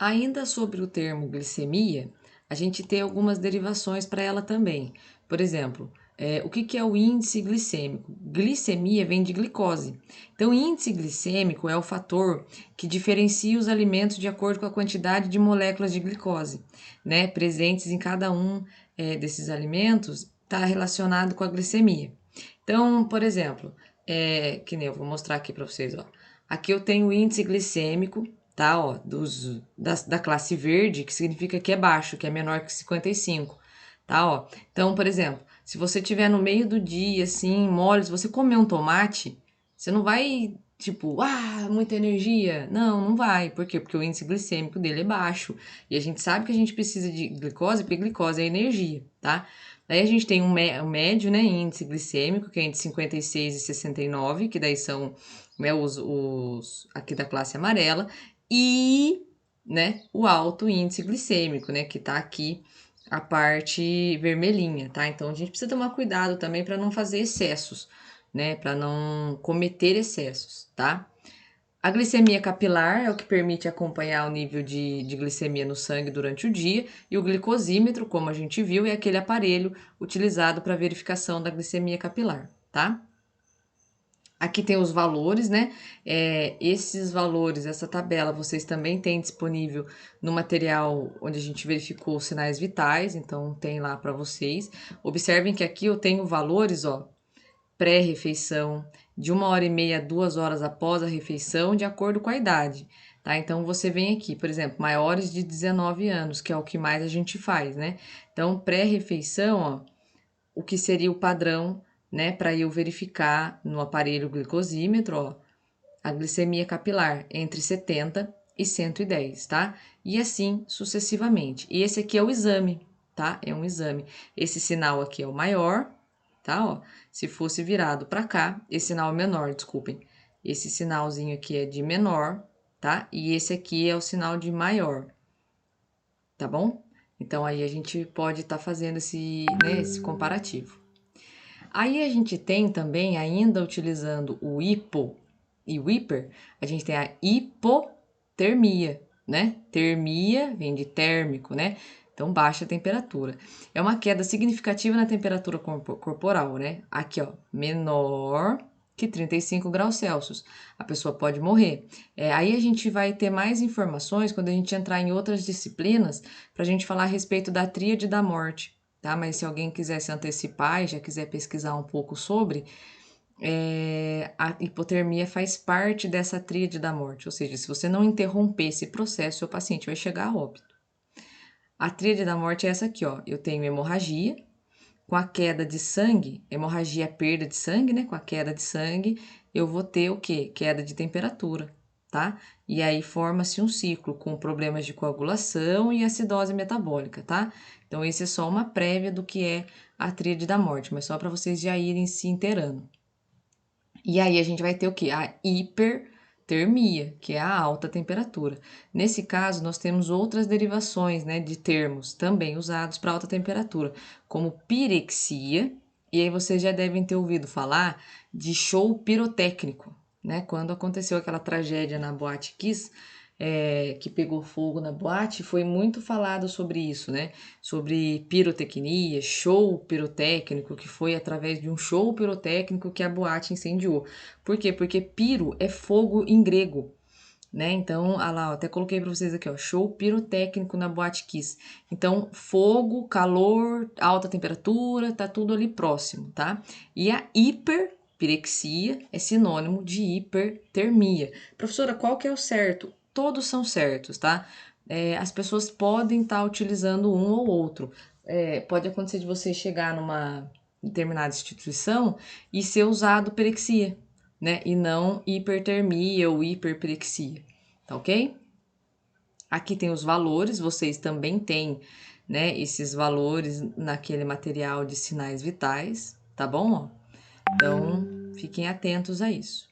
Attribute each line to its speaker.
Speaker 1: Ainda sobre o termo glicemia, a gente tem algumas derivações para ela também. Por exemplo, o que é o índice glicêmico? Glicemia vem de glicose. Então, o índice glicêmico é o fator que diferencia os alimentos de acordo com a quantidade de moléculas de glicose, né, presentes em cada um desses alimentos, está relacionado com a glicemia. Então, por exemplo, que nem eu vou mostrar aqui para vocês, ó. Aqui eu tenho o índice glicêmico, tá, ó, da classe verde, que significa que é baixo, que é menor que 55, tá, ó. Então, por exemplo, se você tiver no meio do dia, assim, mole, se você comer um tomate, você não vai, tipo, muita energia. Não, não vai. Por quê? Porque o índice glicêmico dele é baixo. E a gente sabe que a gente precisa de glicose, porque glicose é energia, tá? Daí a gente tem um médio, né, índice glicêmico, que é entre 56 e 69, que daí são, né, os aqui da classe amarela, e, né, o alto índice glicêmico, né, que tá aqui a parte vermelhinha, tá? Então a gente precisa tomar cuidado também para não fazer excessos, né, para não cometer excessos, tá? A glicemia capilar é o que permite acompanhar o nível de glicemia no sangue durante o dia, e o glicosímetro, como a gente viu, é aquele aparelho utilizado para verificação da glicemia capilar, tá? Aqui tem os valores, né? Esses valores, essa tabela, vocês também têm disponível no material onde a gente verificou os sinais vitais, então tem lá para vocês. Observem que aqui eu tenho valores, ó, pré-refeição, de 1h30 a 2 horas após a refeição, de acordo com a idade, tá? Então, você vem aqui, por exemplo, maiores de 19 anos, que é o que mais a gente faz, né? Então, pré-refeição, ó, o que seria o padrão, né, para eu verificar no aparelho glicosímetro, ó, a glicemia capilar entre 70 e 110, tá? E assim sucessivamente. E esse aqui é o exame, tá? É um exame. Esse sinal aqui é o maior, tá? Ó, se fosse virado para cá, esse sinal é menor, desculpem. Esse sinalzinho aqui é de menor, tá? E esse aqui é o sinal de maior, tá bom? Então aí a gente pode estar fazendo esse comparativo. Aí a gente tem também, ainda utilizando o hipo e o hiper, a gente tem a hipotermia, né? Termia vem de térmico, né? Então, baixa temperatura. É uma queda significativa na temperatura corporal, né? Aqui, ó, menor que 35 graus Celsius. A pessoa pode morrer. Aí a gente vai ter mais informações quando a gente entrar em outras disciplinas para a gente falar a respeito da tríade da morte, tá? Mas se alguém quiser se antecipar e já quiser pesquisar um pouco sobre, a hipotermia faz parte dessa tríade da morte, ou seja, se você não interromper esse processo, seu paciente vai chegar a óbito. A tríade da morte é essa aqui, ó. Eu tenho hemorragia, com a queda de sangue, hemorragia é perda de sangue, né? Com a queda de sangue, eu vou ter o quê? Queda de temperatura, tá? E aí forma-se um ciclo com problemas de coagulação e acidose metabólica, tá? Então, esse é só uma prévia do que é a tríade da morte, mas só para vocês já irem se inteirando. E aí a gente vai ter o quê? A hipertermia, que é a alta temperatura. Nesse caso, nós temos outras derivações, né, de termos também usados para alta temperatura, como pirexia, e aí vocês já devem ter ouvido falar de show pirotécnico, né? Quando aconteceu aquela tragédia na Boate Kiss, que pegou fogo na boate, foi muito falado sobre isso, né? Sobre pirotecnia, show pirotécnico, que foi através de um show pirotécnico que a boate incendiou. Por quê? Porque piro é fogo em grego, né? Então, lá, ó, até coloquei para vocês aqui, ó, show pirotécnico na Boate Kiss. Então, fogo, calor, alta temperatura, tá tudo ali próximo, tá? E a hiperpirexia é sinônimo de hipertermia. Professora, qual que é o certo? Todos são certos, tá? As pessoas podem estar utilizando um ou outro. Pode acontecer de você chegar numa determinada instituição e ser usado pirexia, né? E não hipertermia ou hiperpirexia, tá ok? Aqui tem os valores, vocês também têm, né, esses valores naquele material de sinais vitais, tá bom? Ó, então, fiquem atentos a isso.